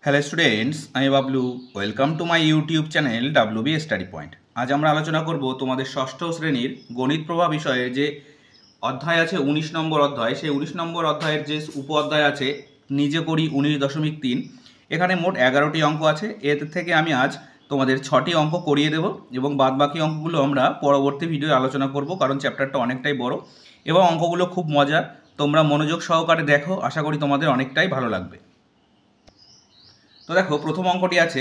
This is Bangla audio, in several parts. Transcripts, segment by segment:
হ্যালো স্টুডেন্টস, আমি Bablu. Welcome to my YouTube channel WB study point. আজ আমরা আলোচনা করব তোমাদের ষষ্ঠ শ্রেণীর গণিত প্রবাহ বিষয়ের যে অধ্যায় আছে 19 নম্বর অধ্যায়, সেই 19 নম্বর অধ্যায়ের যে উপ অধ্যায় আছে নিজে করি 19.3। এখানে মোট 11টি অঙ্ক আছে। এর থেকে আমি আজ তোমাদের 6টি অঙ্ক করিয়ে দেব এবং বাদবাকি অঙ্কগুলো আমরা পরবর্তী ভিডিওয়ে আলোচনা করব, কারণ চ্যাপ্টারটা অনেকটাই বড় এবং অঙ্কগুলো খুব মজার। তোমরা মনোযোগ সহকারে দেখো, আশা করি তোমাদের অনেকটাই ভালো লাগবে। তো দেখো, প্রথম অঙ্কটি আছে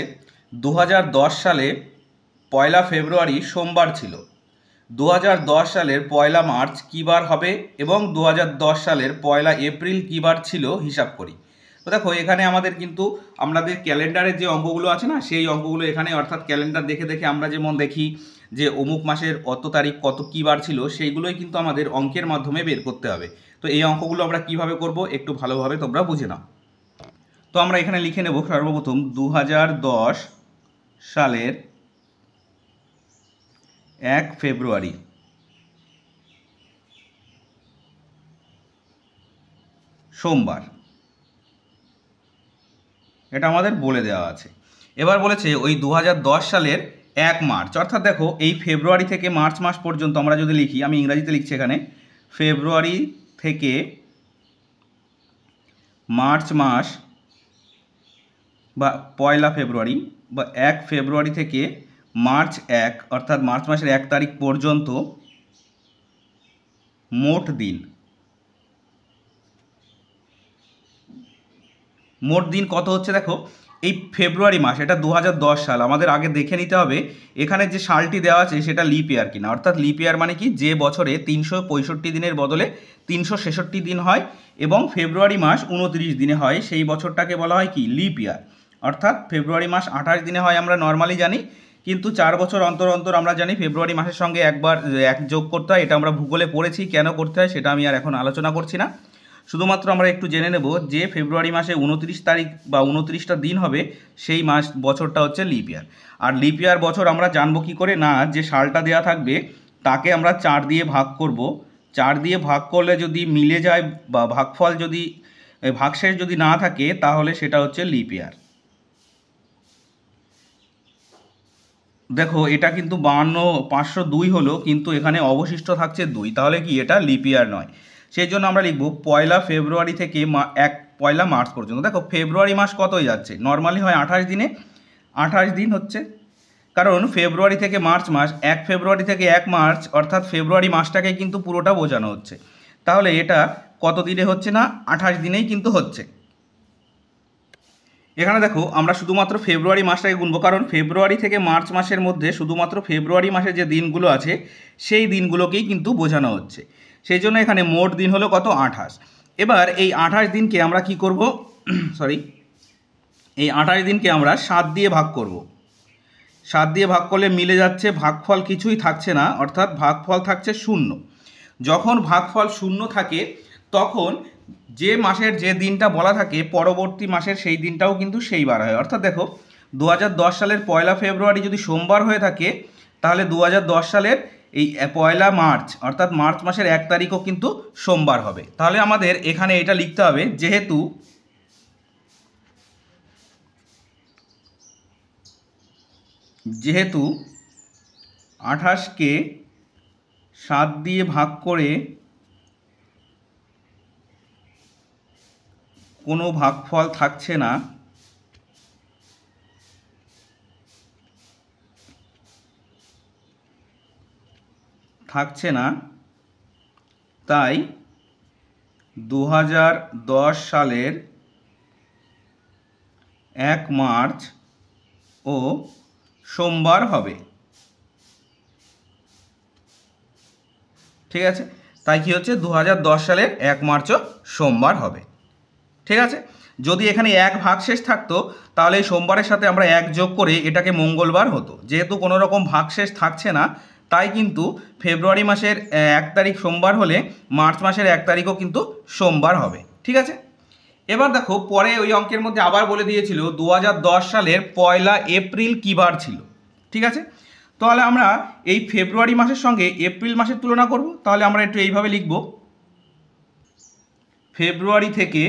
2010 সালে 1 ফেব্রুয়ারি সোমবার ছিল। 2010 সালের 1 মার্চ কী বার হবে এবং 2010 সালের 1 এপ্রিল কী বার ছিল হিসাব করি। তো দেখো, এখানে আমাদের কিন্তু আমাদের ক্যালেন্ডারের যে অঙ্কগুলো আছে না, সেই অঙ্কগুলো এখানে, অর্থাৎ ক্যালেন্ডার দেখে দেখে আমরা যেমন দেখি যে অমুক মাসের অত তারিখ কত কী বার ছিল, সেইগুলোই কিন্তু আমাদের অঙ্কের মাধ্যমে বের করতে হবে। তো এই অঙ্কগুলো আমরা কিভাবে করব একটু ভালোভাবে তোমরা বুঝে নাও। তো আমরা এখানে লিখে নেব সর্বপ্রথম 2010 সালের 1 ফেব্রুয়ারি সোমবার, এটা আমাদের বলে দেওয়া আছে। এবার বলেছে ওই 2010 সালের 1 মার্চ, অর্থাৎ দেখো এই ফেব্রুয়ারি থেকে মার্চ মাস পর্যন্ত আমরা যদি লিখি, আমি ইংরাজিতে লিখছি এখানে, ফেব্রুয়ারি থেকে মার্চ মাস বা 1 ফেব্রুয়ারি বা 1 ফেব্রুয়ারি থেকে মার্চ 1, অর্থাৎ মার্চ মাসের 1 তারিখ পর্যন্ত মোট দিন কত হচ্ছে। দেখো, এই ফেব্রুয়ারি মাস, এটা 2010 সাল, আমাদের আগে দেখে নিতে হবে এখানে যে সালটি দেওয়া আছে সেটা লিপ ইয়ার কিনা। অর্থাৎ লিপ ইয়ার মানে কি, যে বছরে 365 দিনের বদলে 366 দিন হয় এবং ফেব্রুয়ারি মাস 29 দিনে হয়, সেই বছরটাকে বলা হয় কি, লিপ ইয়ার। অর্থাৎ ফেব্রুয়ারি মাস 28 দিনে হয় আমরা নর্মালি জানি, কিন্তু 4 বছর অন্তর অন্তর আমরা জানি ফেব্রুয়ারি মাসের সঙ্গে একবার এক যোগ করতে হয়। এটা আমরা ভূগোলে পড়েছি, কেন করতে হয় সেটা আমি আর এখন আলোচনা করছি না। শুধুমাত্র আমরা একটু জেনে নেব যে ফেব্রুয়ারি মাসে 29 তারিখ বা 29টা দিন হবে, সেই মাস বছরটা হচ্ছে লিপ ইয়ার। আর লিপ ইয়ার বছর আমরা জানবো কী করে, না যে সালটা দেওয়া থাকবে তাকে আমরা 4 দিয়ে ভাগ করব। 4 দিয়ে ভাগ করলে যদি মিলে যায় বা ভাগফল যদি ভাগশেষ যদি না থাকে, তাহলে সেটা হচ্ছে লিপ ইয়ার। দেখো, এটা কিন্তু 502 হলো, কিন্তু এখানে অবশিষ্ট থাকছে 2, তাহলে কি এটা লিপ ইয়ার নয়। সেই জন্য আমরা লিখব 1 ফেব্রুয়ারি থেকে 1 মার্চ পর্যন্ত। দেখো, ফেব্রুয়ারি মাস কত হয়ে যাচ্ছে, নর্মালি হয় 28 দিনে, 28 দিন হচ্ছে, কারণ ফেব্রুয়ারি থেকে মার্চ মাস, 1 ফেব্রুয়ারি থেকে 1 মার্চ, অর্থাৎ ফেব্রুয়ারি মাসটাকে কিন্তু পুরোটা বোঝানো হচ্ছে। তাহলে এটা কত দিনে হচ্ছে না, 28 দিনেই কিন্তু হচ্ছে। এখানে দেখো, আমরা শুধুমাত্র ফেব্রুয়ারি মাসটাকে গুনবো, কারণ ফেব্রুয়ারি থেকে মার্চ মাসের মধ্যে শুধুমাত্র ফেব্রুয়ারি মাসের যে দিনগুলো আছে সেই দিনগুলোকেই কিন্তু বোঝানো হচ্ছে। সেই জন্য এখানে মোট দিন হলো কত, 28। এবার এই 28 দিনকে আমরা কি করব, সরি, এই 28 দিনকে আমরা 7 দিয়ে ভাগ করব। 7 দিয়ে ভাগ করলে মিলে যাচ্ছে, ভাগফল কিছুই থাকছে না, অর্থাৎ ভাগফল থাকছে 0। যখন ভাগফল 0 থাকে তখন যে মাসের যে দিনটা বলা থাকে পরবর্তী মাসের সেই দিনটাও কিন্তু সেই বার হয়। অর্থাৎ দেখো, 2010 সালের 1 ফেব্রুয়ারি যদি সোমবার হয়ে থাকে, তাহলে 2010 সালের এই 1 মার্চ, অর্থাৎ মার্চ মাসের 1 তারিখও কিন্তু সোমবার হবে। তাহলে আমাদের এখানে এটা লিখতে হবে, যেহেতু 28কে 7 দিয়ে ভাগ করে কোনো ভাগফল থাকছে না, তাই 2010 সালের 1 মার্চ ও সোমবার হবে। ঠিক আছে, তাই কি হচ্ছে, 2010 সালের 1 মার্চও সোমবার হবে। ঠিক আছে, যদি এখানে 1 ভাগশেষ থাকতো, তাহলে এই সোমবারের সাথে আমরা 1 যোগ করে এটাকে মঙ্গলবার হতো। যেহেতু কোনো রকম ভাগশেষ থাকছে না, তাই কিন্তু ফেব্রুয়ারি মাসের 1 তারিখ সোমবার হলে মার্চ মাসের 1 তারিখও কিন্তু সোমবার হবে। ঠিক আছে, এবার দেখো, পরে ওই অঙ্কের মধ্যে আবার বলে দিয়েছিল 2010 সালের 1 এপ্রিল কী বার ছিল। ঠিক আছে, তাহলে আমরা এই ফেব্রুয়ারি মাসের সঙ্গে এপ্রিল মাসের তুলনা করব। তাহলে আমরা একটু এইভাবে লিখব, ফেব্রুয়ারি থেকে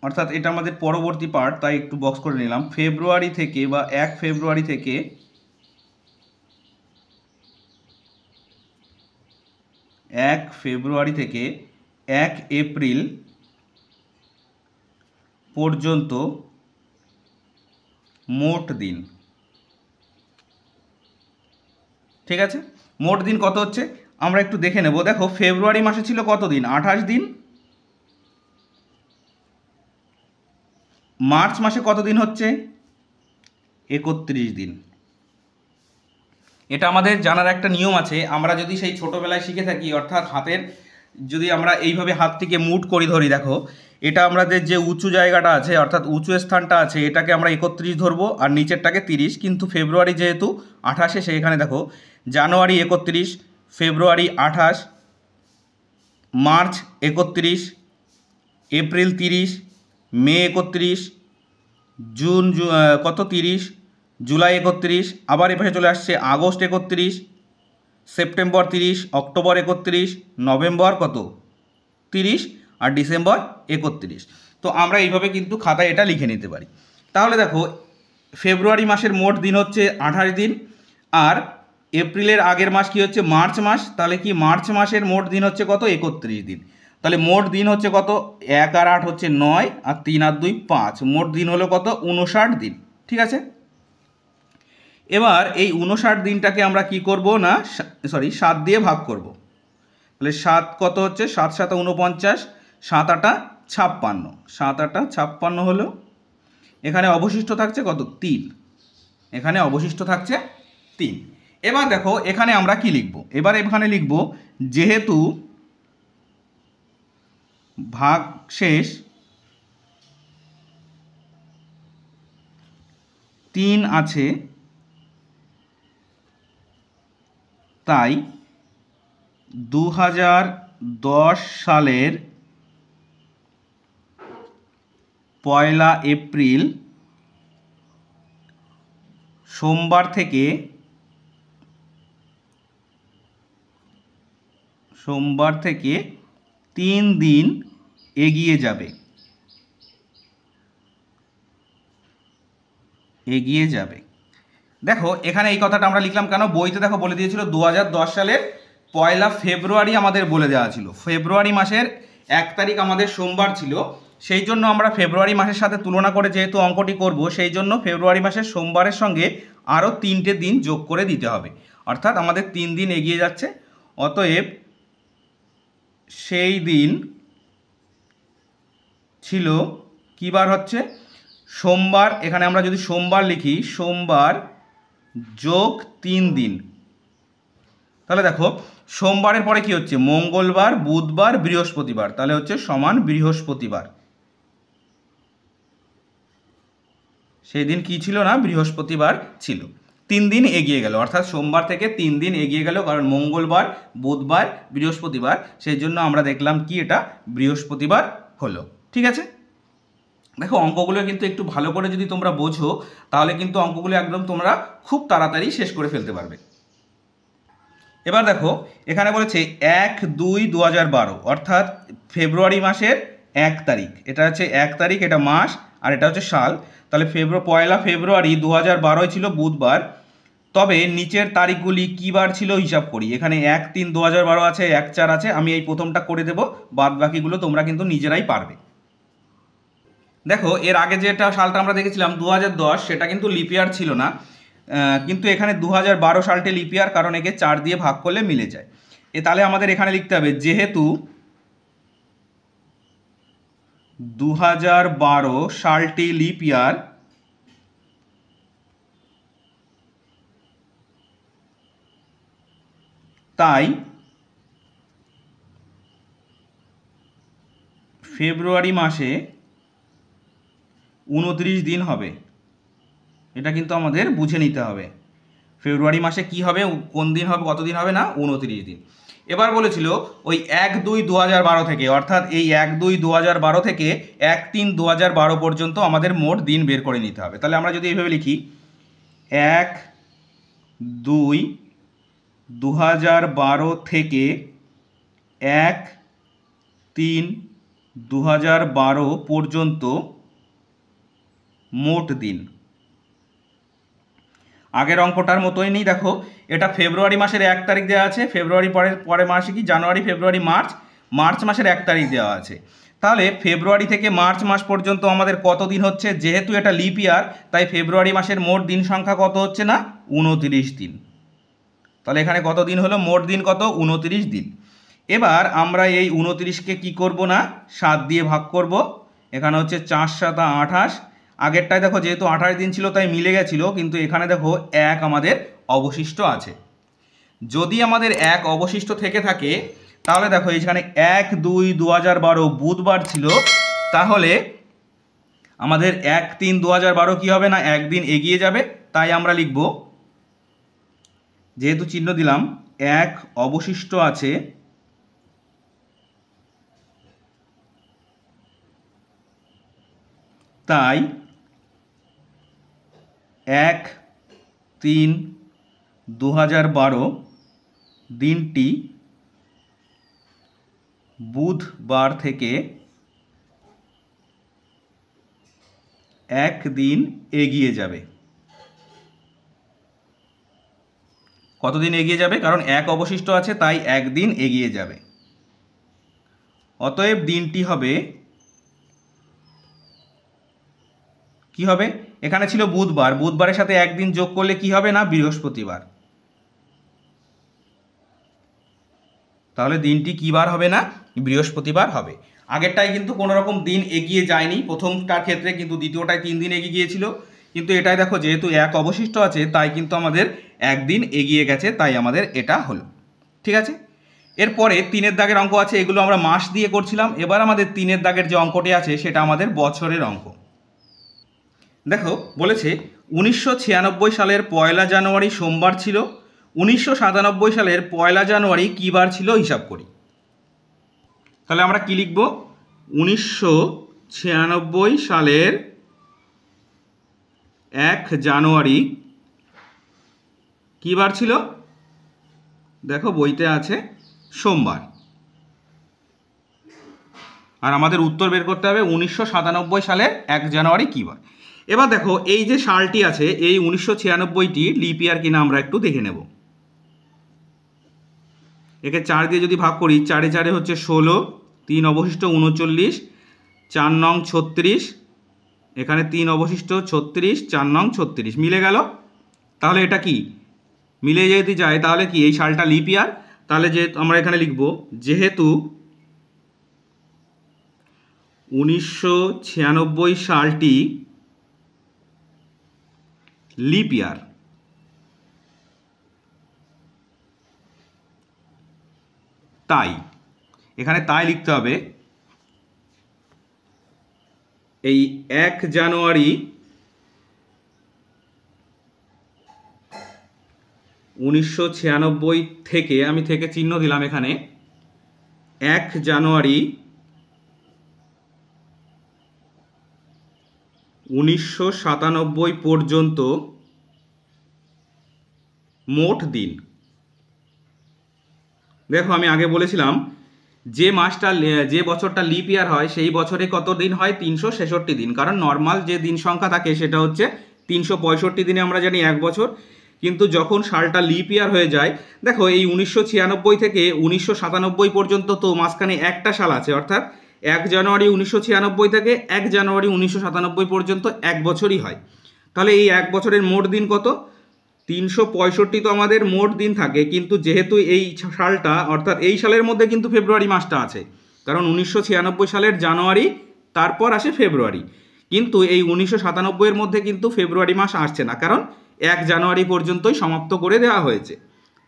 অর্থাৎ এটা আমাদের পরবর্তী পার্ট, তাই একটু বক্স করে নিলাম। ফেব্রুয়ারি থেকে বা 1 ফেব্রুয়ারি থেকে 1 এপ্রিল পর্যন্ত মোট দিন। ঠিক আছে, মোট দিন কত হচ্ছে আমরা একটু দেখে নেব। দেখো ফেব্রুয়ারি মাসে ছিল কত দিন? 28 দিন। মার্চ মাসে কত দিন হচ্ছে? 31 দিন। এটা আমাদের জানার একটা নিয়ম আছে, আমরা যদি সেই ছোটোবেলায় শিখে থাকি, অর্থাৎ হাতের যদি আমরা এইভাবে হাতটিকে মুট করি, ধরি, দেখো এটা আমাদের যে উঁচু জায়গাটা আছে অর্থাৎ উঁচু স্থানটা আছে এটাকে আমরা 31 ধরবো আর নিচেরটাকে 30, কিন্তু ফেব্রুয়ারি যেহেতু 28, সেখানে দেখো জানুয়ারি 31, ফেব্রুয়ারি 28, মার্চ 31, এপ্রিল 30, মে 31, জুন কত 30, জুলাই 31, আবার এপাশে চলে আসছে আগস্ট 31, সেপ্টেম্বর 30, অক্টোবর 31, নভেম্বর কত 30 আর ডিসেম্বর 31। তো আমরা এইভাবে কিন্তু খাতায় এটা লিখে নিতে পারি। তাহলে দেখো ফেব্রুয়ারি মাসের মোট দিন হচ্ছে 28 দিন, আর এপ্রিলের আগের মাস কি হচ্ছে? মার্চ মাস। তাহলে কি মার্চ মাসের মোট দিন হচ্ছে কত? 31 দিন। তাহলে মোট দিন হচ্ছে কত? 1 আর 8 হচ্ছে 9, আর 3 আর 2 5, মোট দিন হলো কত? 59 দিন। ঠিক আছে, এবার এই 59 দিনটাকে আমরা কি করব না, 7 দিয়ে ভাগ করব। তাহলে 7 কত হচ্ছে? 7 7 49, 7 8 56, 7 8 56 হলো। এখানে অবশিষ্ট থাকছে কত? 3। এখানে অবশিষ্ট থাকছে 3। এবার দেখো এখানে আমরা কি লিখব? এবার এখানে লিখব যেহেতু ভাগশেষ 3 আছে তাই 2010 সালের 1 এপ্রিল সোমবার থেকে 3 দিন এগিয়ে যাবে। দেখো এখানে এই কথাটা আমরা লিখলাম কেন? বইতে দেখো বলে দিয়েছিল 2010 সালের 1 ফেব্রুয়ারি আমাদের বলে দেওয়া ছিল। ফেব্রুয়ারি মাসের 1 তারিখ আমাদের সোমবার ছিল, সেই জন্য আমরা ফেব্রুয়ারি মাসের সাথে তুলনা করে যেহেতু অঙ্কটি করব, সেই জন্য ফেব্রুয়ারি মাসের সোমবারের সঙ্গে আরও 3টে দিন যোগ করে দিতে হবে, অর্থাৎ আমাদের 3 দিন এগিয়ে যাচ্ছে। অতএব সেই দিন ছিল কী বার হচ্ছে? সোমবার। এখানে আমরা যদি সোমবার লিখি, সোমবার যোগ 3 দিন, তাহলে দেখো সোমবারের পরে কি হচ্ছে? মঙ্গলবার, বুধবার, বৃহস্পতিবার, তাহলে হচ্ছে সমান বৃহস্পতিবার। সেই দিন কি ছিল না? বৃহস্পতিবার ছিল। 3 দিন এগিয়ে গেল, অর্থাৎ সোমবার থেকে 3 দিন এগিয়ে গেল, কারণ মঙ্গলবার, বুধবার, বৃহস্পতিবার, সেই জন্য আমরা দেখলাম কি এটা বৃহস্পতিবার হলো। ঠিক আছে, দেখো অঙ্কগুলো কিন্তু একটু ভালো করে যদি তোমরা বোঝো তাহলে কিন্তু অঙ্কগুলো একদম তোমরা খুব তাড়াতাড়ি শেষ করে ফেলতে পারবে। এবার দেখো এখানে বলেছে 1-2-2012, অর্থাৎ ফেব্রুয়ারি মাসের 1 তারিখ, এটা হচ্ছে 1 তারিখ, এটা মাস আর এটা হচ্ছে সাল। তাহলে 1 ফেব্রুয়ারি 2012 ছিল বুধবার। তবে নিচের তারিখগুলি কী বার ছিল হিসাব করি। এখানে 1-3-2012 আছে, 1-4 আছে, আমি এই প্রথমটা করে দেব, বাদ বাকিগুলো তোমরা কিন্তু নিজেরাই পারবে। দেখো এর আগে যেটা সালটা আমরা দেখেছিলাম 2010, সেটা কিন্তু লিপ ইয়ার ছিল না, কিন্তু এখানে 2012 সালটি লিপ ইয়ার, কারণ একে 4 দিয়ে ভাগ করলে মিলে যায়। তাহলে আমাদের এখানে লিখতে হবে যেহেতু 2012 সালটি লিপ ইয়ার তাই ফেব্রুয়ারি মাসে 29 দিন হবে। এটা কিন্তু আমাদের বুঝে নিতে হবে ফেব্রুয়ারি মাসে কি হবে, কোন দিন হবে, কত দিন হবে না, 29 দিন। এবার বলেছিল ওই 1-2-2012 থেকে, অর্থাৎ এই 1-2-2012 থেকে 1-3-2012 পর্যন্ত আমাদের মোট দিন বের করে নিতে হবে। তাহলে আমরা যদি এইভাবে লিখি 1-2-2012 থেকে 1-3-2012 2012 পর্যন্ত মোট দিন। আগের অঙ্কটার মতোই নেই, দেখো এটা ফেব্রুয়ারি মাসের 1 তারিখ দেওয়া আছে, ফেব্রুয়ারি পরে মাসে কি জানুয়ারি, ফেব্রুয়ারি, মার্চ মাসের 1 তারিখ দেওয়া আছে। তাহলে ফেব্রুয়ারি থেকে মার্চ মাস পর্যন্ত আমাদের কত দিন হচ্ছে? যেহেতু এটা লিপ ইয়ার, তাই ফেব্রুয়ারি মাসের মোট দিন সংখ্যা কত হচ্ছে না? 29 দিন। তাহলে এখানে কত দিন হলো? মোট দিন কত? 29 দিন। এবার আমরা এই 29কে কি করব না? 7 দিয়ে ভাগ করব। এখানে হচ্ছে 4 7 28। আগেরটায় দেখো যেহেতু 28 দিন ছিল তাই মিলে গেছিল, কিন্তু এখানে দেখো 1 আমাদের অবশিষ্ট আছে। যদি আমাদের 1 অবশিষ্ট থেকে থাকে তাহলে দেখো এখানে 1-2-2012 বুধবার ছিল, তাহলে আমাদের 1-3-2012 কি হবে না? একদিন এগিয়ে যাবে। তাই আমরা লিখব, যেহেতু চিহ্ন দিলাম, 1 অবশিষ্ট আছে, তাই 1-3-2012 দিনটি বুধবার থেকে একদিন এগিয়ে যাবে। কতদিন এগিয়ে যাবে? কারণ 1 অবশিষ্ট আছে তাই একদিন এগিয়ে যাবে। অতএব দিনটি হবে কি হবে? এখানে ছিল বুধবার, বুধবারের সাথে একদিন যোগ করলে কি হবে না? বৃহস্পতিবার। তাহলে দিনটি কি বার হবে না? বৃহস্পতিবার হবে। আগেরটাই কিন্তু কোনো রকম দিন এগিয়ে যায়নি প্রথমটার ক্ষেত্রে, কিন্তু দ্বিতীয়টায় 3 দিন এগিয়ে গিয়েছিল। কিন্তু এটাই দেখো যেহেতু 1 অবশিষ্ট আছে তাই কিন্তু আমাদের একদিন এগিয়ে গেছে, তাই আমাদের এটা হলো। ঠিক আছে, এরপরে 3-এর দাগের অঙ্ক আছে, এগুলো আমরা মাস দিয়ে করছিলাম। এবার আমাদের 3-এর দাগের যে অঙ্কটি আছে সেটা আমাদের বছরের অঙ্ক। দেখো বলেছে 1996 সালের 1 জানুয়ারি সোমবার ছিল, 1997 সালের 1 জানুয়ারি কী বার ছিল হিসাব করি। তাহলে আমরা কি লিখব? 1996 সালের 1 জানুয়ারি কী বার ছিল? দেখো বইতে আছে সোমবার। আর আমাদের উত্তর বের করতে হবে 1997 সালের 1 জানুয়ারি কী বার। এবার দেখো এই যে সালটি আছে, এই 1996টি লিপ ইয়ার কিনা আমরা একটু দেখে নেব। একে 4 দিয়ে যদি ভাগ করি, 4 এ 4 হচ্ছে 16, 3 অবশিষ্ট 39, 4 নং 36, এখানে 3 অবশিষ্ট 36, 4 নং 36 মিলে গেল। তাহলে এটা কি মিলে যদি যায় তাহলে কি এই সালটা লিপ ইয়ার? তাহলে যে আমরা এখানে লিখব, যেহেতু 1996 সালটি লিপ ইয়ার, তাই এখানে তাই লিখতে হবে এই 1 জানুয়ারি 1996 থেকে, আমি থেকে চিহ্ন দিলাম এখানে, 1 জানুয়ারি 1997 পর্যন্ত মোট দিন। দেখো আমি আগে বলেছিলাম যে মাসটা যে বছরটা লিপ ইয়ার হয় সেই বছরে কত দিন হয়? 366 দিন। কারণ নর্মাল যে দিন সংখ্যা থাকে সেটা হচ্ছে 365 দিনে আমরা জানি 1 বছর। কিন্তু যখন সালটা লিপ ইয়ার হয়ে যায়, দেখো এই 1996 থেকে 1997 পর্যন্ত তো মাঝখানে একটা সাল আছে, অর্থাৎ 1 জানুয়ারি 1996 থেকে 1 জানুয়ারি 1997 পর্যন্ত 1 বছরই হয়। তাহলে এই 1 বছরের মোট দিন কত? 365 তো আমাদের মোট দিন থাকে, কিন্তু যেহেতু এই সালটা, অর্থাৎ এই সালের মধ্যে কিন্তু ফেব্রুয়ারি মাসটা আছে, কারণ 1996 সালের জানুয়ারি তারপর আসে ফেব্রুয়ারি, কিন্তু এই 1997 মধ্যে কিন্তু ফেব্রুয়ারি মাস আসছে না, কারণ 1 জানুয়ারি পর্যন্তই সমাপ্ত করে দেওয়া হয়েছে।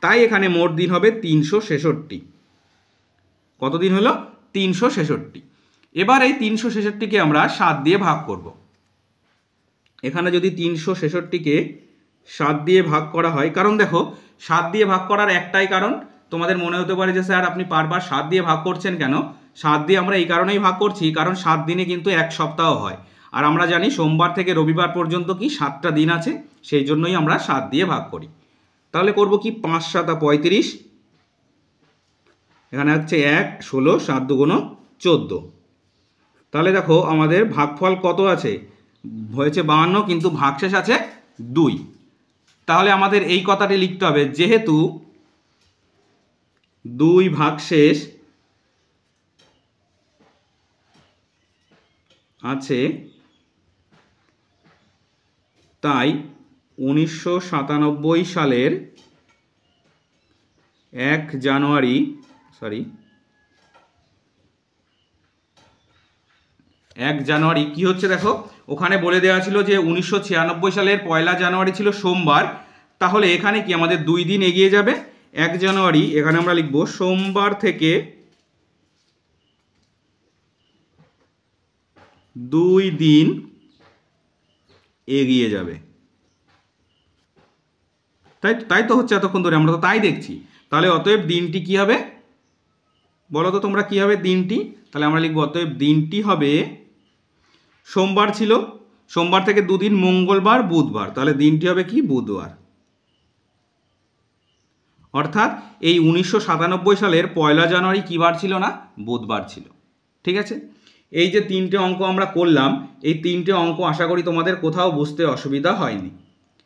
তাই এখানে মোট দিন হবে 366। কত দিন হলো? 366। এবার এই 366কে আমরা 7 দিয়ে ভাগ করব। এখানে যদি 366কে 7 দিয়ে ভাগ করা হয়, কারণ দেখো 7 দিয়ে ভাগ করার একটাই কারণ, তোমাদের মনে হতে পারে যে স্যার আপনি বারবার 7 দিয়ে ভাগ করছেন কেন? 7 দিয়ে আমরা এই কারণেই ভাগ করছি, কারণ 7 দিনে কিন্তু 1 সপ্তাহ হয়, আর আমরা জানি সোমবার থেকে রবিবার পর্যন্ত কি 7টা দিন আছে, সেই জন্যই আমরা 7 দিয়ে ভাগ করি। তাহলে করব কি, 5 7 35, এখানে হচ্ছে 1 16, 7 2 14, তাহলে দেখো আমাদের ভাগফল কত আছে, হয়েছে 52, কিন্তু ভাগশেষ আছে 2। তাহলে আমাদের এই কথাটি লিখতে হবে, যেহেতু 2 ভাগশেষ আছে তাই 1997 সালের 1 জানুয়ারি কি হচ্ছে, দেখো ওখানে বলে দেওয়া ছিল যে 1996 সালের 1 জানুয়ারি ছিল সোমবার। তাহলে এখানে কি আমাদের 2 দিন এগিয়ে যাবে, 1 জানুয়ারি এখানে আমরা লিখব সোমবার থেকে 2 দিন এগিয়ে যাবে। তাই তো হচ্ছে এতক্ষণ ধরে, আমরা তো তাই দেখছি। তাহলে অতএব দিনটি কি হবে বলো তো তোমরা, কি হবে দিনটি? তাহলে আমরা লিখব অতএব দিনটি হবে, সোমবার ছিল, সোমবার থেকে 2 দিন মঙ্গলবার বুধবার, তাহলে দিনটি হবে কি বুধবার। অর্থাৎ এই 1997 সালের 1 জানুয়ারি কী বার ছিল না, বুধবার ছিল। ঠিক আছে, এই যে 3টে অঙ্ক আমরা করলাম, এই 3টে অঙ্ক আশা করি তোমাদের কোথাও বুঝতে অসুবিধা হয়নি।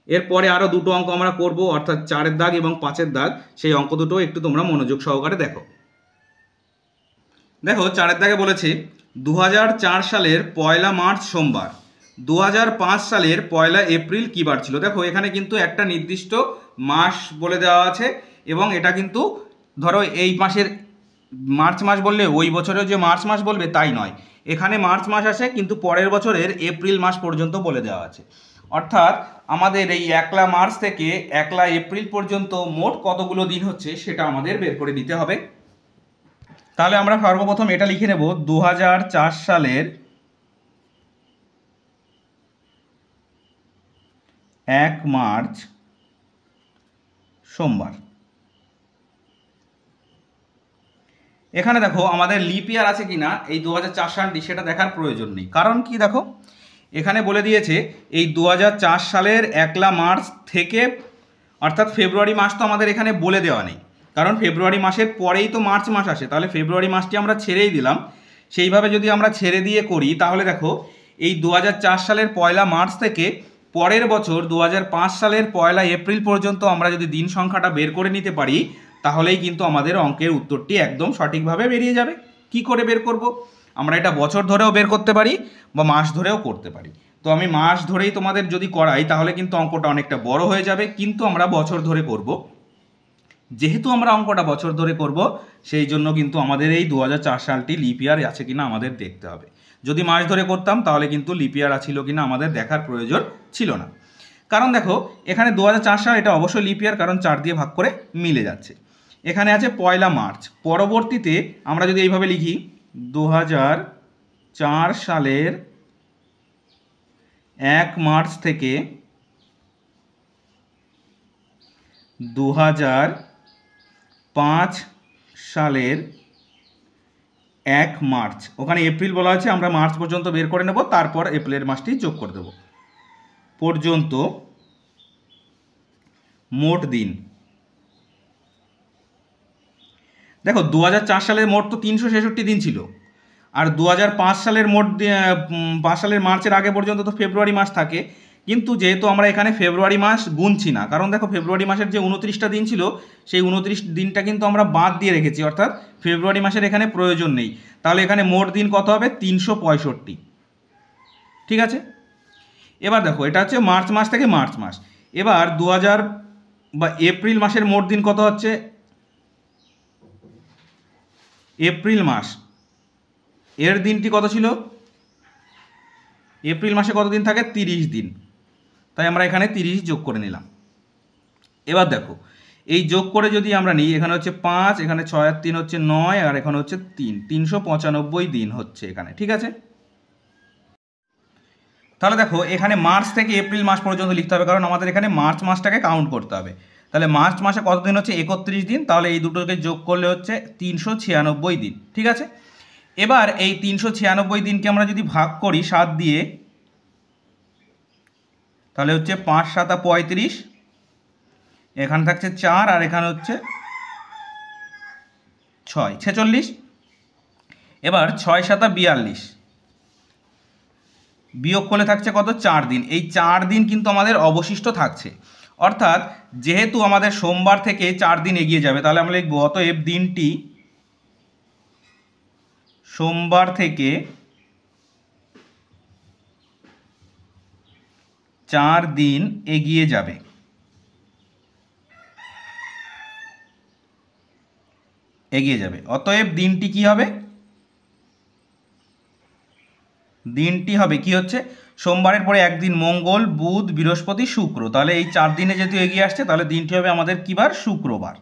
এরপরে আরও 2টো অঙ্ক আমরা করব, অর্থাৎ 4-এর দাগ এবং 5-এর দাগ। সেই অঙ্ক দুটো একটু তোমরা মনোযোগ সহকারে দেখো। 4-এর দাগে বলেছে 2004 সালের 1 মার্চ সোমবার, 2005 সালের 1 এপ্রিল কী বার ছিল। দেখো এখানে কিন্তু একটা নির্দিষ্ট মাস বলে দেওয়া আছে, এবং এটা কিন্তু ধরো এই মাসের মার্চ মাস বললে ওই বছরেও যে মার্চ মাস বলবে তাই নয়, এখানে মার্চ মাস আসে কিন্তু পরের বছরের এপ্রিল মাস পর্যন্ত বলে দেওয়া আছে। অর্থাৎ আমাদের এই 1 মার্চ থেকে 1 এপ্রিল পর্যন্ত মোট কতগুলো দিন হচ্ছে সেটা আমাদের বের করে দিতে হবে। তাহলে আমরা সর্বপ্রথম এটা লিখে নেব, 2004 সালের 1 মার্চ সোমবার। এখানে দেখো আমাদের লিপ ইয়ার আছে কিনা এই 2004 সালটি সেটা দেখার প্রয়োজন নেই, কারণ কি দেখো এখানে বলে দিয়েছে এই 2004 সালের 1 মার্চ থেকে, অর্থাৎ ফেব্রুয়ারি মাস তো আমাদের এখানে বলে দেওয়া নেই, কারণ ফেব্রুয়ারি মাসের পরেই তো মার্চ মাস আসে। তাহলে ফেব্রুয়ারি মাসটি আমরা ছেড়েই দিলাম। সেইভাবে যদি আমরা ছেড়ে দিয়ে করি তাহলে দেখো এই 2004 সালের 1 মার্চ থেকে পরের বছর 2005 সালের 1 এপ্রিল পর্যন্ত আমরা যদি দিন সংখ্যাটা বের করে নিতে পারি, তাহলেই কিন্তু আমাদের অঙ্কের উত্তরটি একদম সঠিকভাবে বেরিয়ে যাবে। কি করে বের করব? আমরা এটা বছর ধরেও বের করতে পারি বা মাস ধরেও করতে পারি। তো আমি মাস ধরেই তোমাদের যদি করাই তাহলে কিন্তু অঙ্কটা অনেকটা বড় হয়ে যাবে, কিন্তু আমরা বছর ধরে করব। যেহেতু আমরা অঙ্কটা বছর ধরে করব, সেই জন্য কিন্তু আমাদের এই 2004 সালটি লিপ ইয়ার আছে কিনা আমাদের দেখতে হবে। যদি মাস ধরে করতাম তাহলে কিন্তু লিপ ইয়ার ছিল কিনা আমাদের দেখার প্রয়োজন ছিল না। কারণ দেখো এখানে 2004 সাল এটা অবশ্যই লিপ ইয়ার, কারণ 4 দিয়ে ভাগ করে মিলে যাচ্ছে। এখানে আছে 1 মার্চ, পরবর্তীতে আমরা যদি এইভাবে লিখি 2004 সালের 1 মার্চ থেকে 2005 সালের 1 মার্চ, ওখানে এপ্রিল বলা আছে, আমরা মার্চ পর্যন্ত বের করে নেব, তারপর এপ্রিলের মাসটি যোগ করে দেব, পর্যন্ত মোট দিন। দেখো 2004 সালের মোট তো 366 দিন ছিল, আর 2005 সালের মোট 5 সালের মার্চের আগে পর্যন্ত তো ফেব্রুয়ারি মাস থাকে। কিন্তু যেহেতু আমরা এখানে ফেব্রুয়ারি মাস গুনছি না, কারণ দেখো ফেব্রুয়ারি মাসের যে 29টা দিন ছিল সেই 29 দিনটা কিন্তু আমরা বাদ দিয়ে রেখেছি, অর্থাৎ ফেব্রুয়ারি মাসের এখানে প্রয়োজন নেই। তাহলে এখানে মোট দিন কত হবে? 365। ঠিক আছে, এবার দেখো এটা হচ্ছে মার্চ মাস থেকে মার্চ মাস। এবার 2000 বা এপ্রিল মাসের মোট দিন কত হচ্ছে? এপ্রিল মাস এর দিনটি কত ছিল? এপ্রিল মাসে কত দিন থাকে? 30 দিন। তাই আমরা এখানে 30 যোগ করে নিলাম। এবার দেখো এই যোগ করে যদি আমরা নিই, এখানে হচ্ছে 5, এখানে 6 আর 3 হচ্ছে 9, আর এখানে হচ্ছে 3, 395 দিন হচ্ছে এখানে। ঠিক আছে, তাহলে দেখো এখানে মার্চ থেকে এপ্রিল মাস পর্যন্ত লিখতে হবে, কারণ আমাদের এখানে মার্চ মাসটাকে কাউন্ট করতে হবে। তাহলে মার্চ মাসে কত দিন হচ্ছে? 31 দিন। তাহলে এই দুটোকে যোগ করলে হচ্ছে 396 দিন। ঠিক আছে, এবার এই 396 দিনকে আমরা যদি ভাগ করি 7 দিয়ে, তাহলে হচ্ছে 5 7 35, এখানে থাকছে 4, আর এখানে হচ্ছে 6 46। এবার 6 7 42, বিয়োগ করলে থাকছে কত 4 দিন। এই 4 দিন কিন্তু আমাদের অবশিষ্ট থাকছে, অর্থাৎ যেহেতু আমাদের সোমবার থেকে 4 দিন এগিয়ে যাবে, তাহলে আমরা লিখব অতএব দিনটি সোমবার থেকে 4 দিন এগিয়ে যাবে। অতএব দিনটি কি হবে? দিনটি হবে কি হচ্ছে, সোমবারের পরে একদিন মঙ্গল, বুধ, বৃহস্পতি, শুক্র, তাহলে এই 4 দিনে যেহেতু এগিয়ে আসছে তাহলে দিনটি হবে আমাদের কি বার? শুক্রবার।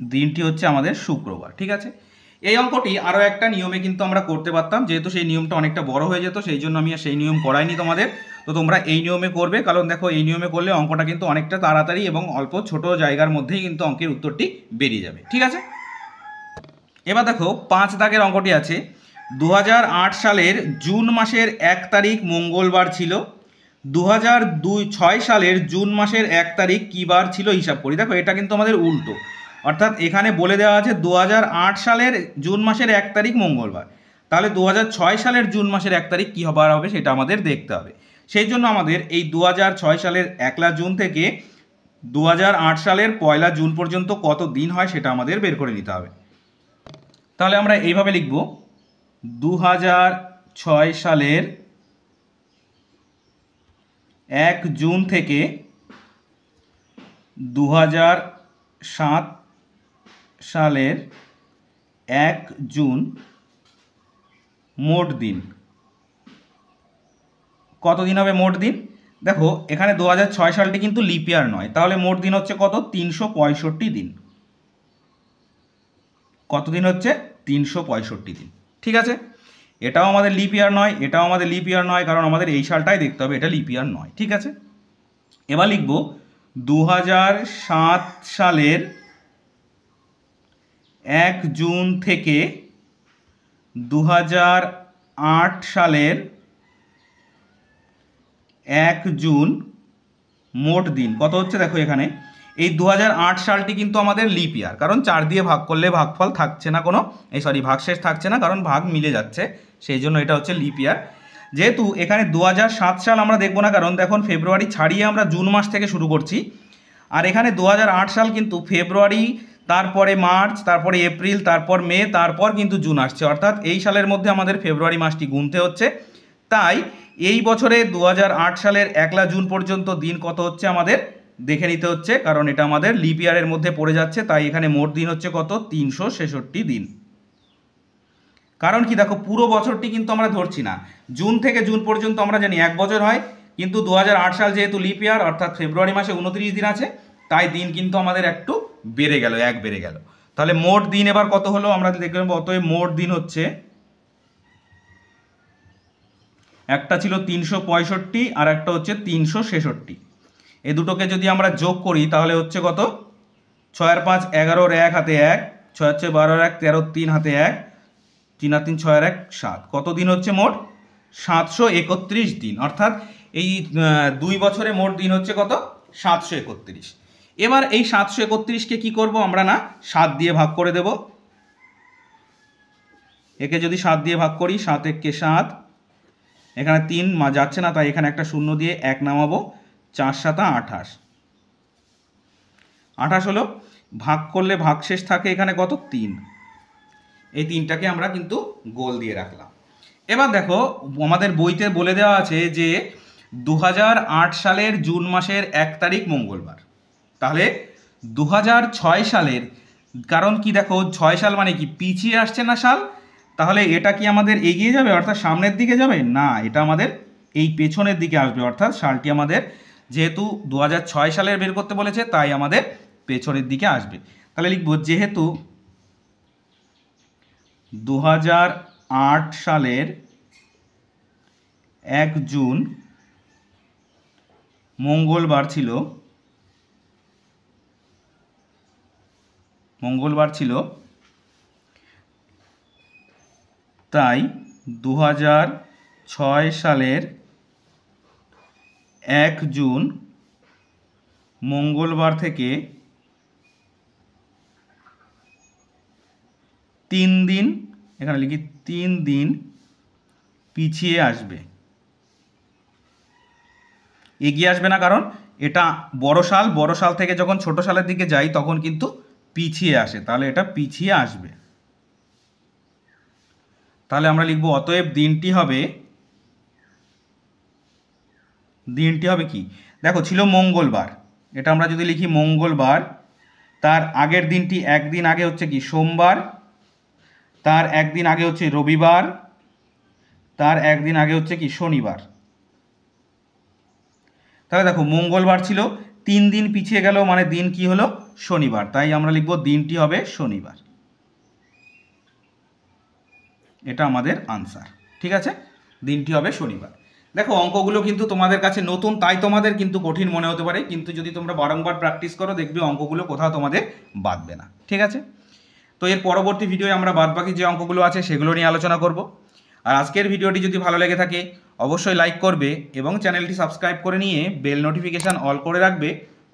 দিনটি হচ্ছে আমাদের শুক্রবার। ঠিক আছে, এই অঙ্কটি আরও একটা নিয়মে কিন্তু আমরা করতে পারতাম, যেহেতু সেই নিয়মটা অনেকটা বড় হয়ে যেত, সেই জন্য আমি আর সেই নিয়ম করাইনি তোমাদের। তো তোমরা এই নিয়মে করবে, কারণ দেখো এই নিয়মে করলে অঙ্কটা কিন্তু অনেকটা তাড়াতাড়ি এবং অল্প ছোট জায়গার মধ্যেই কিন্তু অঙ্কের উত্তরটি বেরিয়ে যাবে। ঠিক আছে, এবার দেখো 5 দাগের অঙ্কটি আছে। 2008 সালের জুন মাসের 1 তারিখ মঙ্গলবার ছিল। 2006 সালের জুন মাসের 1 তারিখ কী বার ছিল হিসাব করি। দেখো এটা কিন্তু আমাদের উল্টো, অর্থাৎ এখানে বলে দেওয়া আছে 2008 সালের জুন মাসের 1 তারিখ মঙ্গলবার, তাহলে 2006 সালের জুন মাসের 1 তারিখ কী হবার হবে সেটা আমাদের দেখতে হবে। সেই জন্য আমাদের এই 2006 সালের 1 জুন থেকে 2008 সালের 1 জুন পর্যন্ত কত দিন হয় সেটা আমাদের বের করে নিতে হবে। তাহলে আমরা এইভাবে লিখব 2006 সালের 1 জুন থেকে 2007 সালের 1 জুন মোট দিন। কত দিন হবে মোট দিন? দেখো এখানে 2006 সালটি কিন্তু লিপ ইয়ার নয়, তাহলে মোট দিন হচ্ছে কত? 365 দিন। কত দিন হচ্ছে? 365 দিন। ঠিক আছে, এটাও আমাদের লিপ ইয়ার নয়, এটাও আমাদের লিপ ইয়ার নয়, কারণ আমাদের এই সালটাই দেখতে হবে, এটা লিপ ইয়ার নয়। ঠিক আছে, এবার লিখব 2007 সালের 1 জুন থেকে 2008 সালের 1 জুন মোট দিন কত হচ্ছে। দেখো এখানে এই 2008 সালটি কিন্তু আমাদের লিপ ইয়ার, কারণ 4 দিয়ে ভাগ করলে ভাগফল থাকছে না কোনো, ভাগশেষ থাকছে না, কারণ ভাগ মিলে যাচ্ছে, সেই জন্য এটা হচ্ছে লিপ ইয়ার। যেহেতু এখানে 2007 সাল আমরা দেখবো না, কারণ দেখুন ফেব্রুয়ারি ছাড়িয়ে আমরা জুন মাস থেকে শুরু করছি, আর এখানে 2008 সাল কিন্তু ফেব্রুয়ারি, তারপরে মার্চ, তারপরে এপ্রিল, তারপর মে, তারপর কিন্তু জুন আসছে, অর্থাৎ এই সালের মধ্যে আমাদের ফেব্রুয়ারি মাসটি গুনতে হচ্ছে। তাই এই বছরে 2008 সালের 1 জুন পর্যন্ত দিন কত হচ্ছে আমাদের দেখে নিতে হচ্ছে, কারণ এটা আমাদের লিপ ইয়ারের মধ্যে পড়ে যাচ্ছে, তাই এখানে মোট দিন হচ্ছে কত? 366 দিন। কারণ কি দেখো পুরো বছরটি কিন্তু আমরা ধরছি না, জুন থেকে জুন পর্যন্ত আমরা জানি 1 বছর হয়, কিন্তু 2008 সাল যেহেতু লিপ ইয়ার, অর্থাৎ ফেব্রুয়ারি মাসে 29 দিন আছে, তাই দিন কিন্তু আমাদের একটু বেড়ে গেল, 1 বেড়ে গেল। তাহলে মোট দিন এবার কত হলো আমরা দেখে নেব। অতএব মোট দিন হচ্ছে, একটা ছিল 365 আর একটা হচ্ছে 366, এই দুটোকে যদি আমরা যোগ করি তাহলে হচ্ছে কত? 6 আর 5 11, 1 হাতে 1, 6 হচ্ছে 12, 1 13, 3 হাতে 1, 3 আর 3 6 আর 1 7, কত দিন হচ্ছে মোট? 731 দিন। অর্থাৎ এই 2 বছরে মোট দিন হচ্ছে কত? 731। এবার এই 731কে কি করব আমরা? না 7 দিয়ে ভাগ করে দেব। একে যদি 7 দিয়ে ভাগ করি, 7 একে 7, এখানে 3 যাচ্ছে না, তাই এখানে একটা শূন্য দিয়ে 1 নামাবো, 4 7 28। 28 হলো, ভাগ করলে ভাগশেষ থাকে এখানে কত? 3। এই 3টাকে আমরা কিন্তু গোল দিয়ে রাখলাম। এবার দেখো আমাদের বইতে বলে দেওয়া আছে যে 2008 সালের জুন মাসের 1 তারিখ মঙ্গলবার, তাহলে 2006 সালের, কারণ কি দেখো 6 সাল মানে কি পিছিয়ে আসছে না সাল, তাহলে এটা কি আমাদের এগিয়ে যাবে অর্থাৎ সামনের দিকে যাবে? না, এটা আমাদের এই পেছনের দিকে আসবে, অর্থাৎ সালটি আমাদের যেহেতু 2006 সালের বের করতে বলেছে, তাই আমাদের পেছনের দিকে আসবে। তাহলে লিখব যেহেতু 2008 সালের 1 জুন মঙ্গলবার ছিল, তাই 2006 সালের 1 জুন মঙ্গলবার থেকে 3 দিন, এখানে লিখি 3 দিন পিছিয়ে আসবে, এগিয়ে আসবে না, কারণ এটা বড় সাল থেকে যখন ছোট সালের দিকে যাই তখন কিন্তু পিছিয়ে আসে, তাহলে এটা পিছিয়ে আসবে। তাহলে আমরা লিখব অতএব দিনটি হবে কি, দেখো ছিল মঙ্গলবার, এটা আমরা যদি লিখি মঙ্গলবার, তার আগের দিনটি একদিন আগে হচ্ছে কি সোমবার, তার একদিন আগে হচ্ছে রবিবার, তার একদিন আগে হচ্ছে কি শনিবার। তাহলে দেখো মঙ্গলবার ছিল, 3 দিন পিছিয়ে গেল, মানে দিন কি হলো শনিবার, তাই আমরা লিখব দিনটি হবে শনিবার। এটা আমাদের আনসার, ঠিক আছে, দিনটি হবে শনিবার। দেখো অঙ্কগুলো কিন্তু তোমাদের কাছে নতুন, তাই তোমাদের কিন্তু কঠিন মনে হতে পারে, কিন্তু যদি তোমরা বারংবার প্র্যাকটিস করো দেখবে অঙ্কগুলো কোথাও তোমাদের বাদবে না, ঠিক আছে। তো এর পরবর্তী ভিডিওয়ে আমরা বাদবাকি যে অঙ্কগুলো আছে সেগুলো নিয়ে আলোচনা করব। আর আজকের ভিডিওটি যদি ভালো লেগে থাকে অবশ্যই লাইক করবে এবং চ্যানেলটি সাবস্ক্রাইব করে নিয়ে বেল নোটিফিকেশান অল করে রাখবে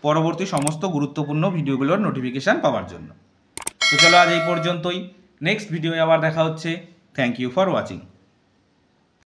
পরবর্তী সমস্ত গুরুত্বপূর্ণ ভিডিওগুলোর নোটিফিকেশান পাওয়ার জন্য। তো চলো আজ এই পর্যন্তই, নেক্সট ভিডিওয়ে আবার দেখা হচ্ছে। Thank you for watching.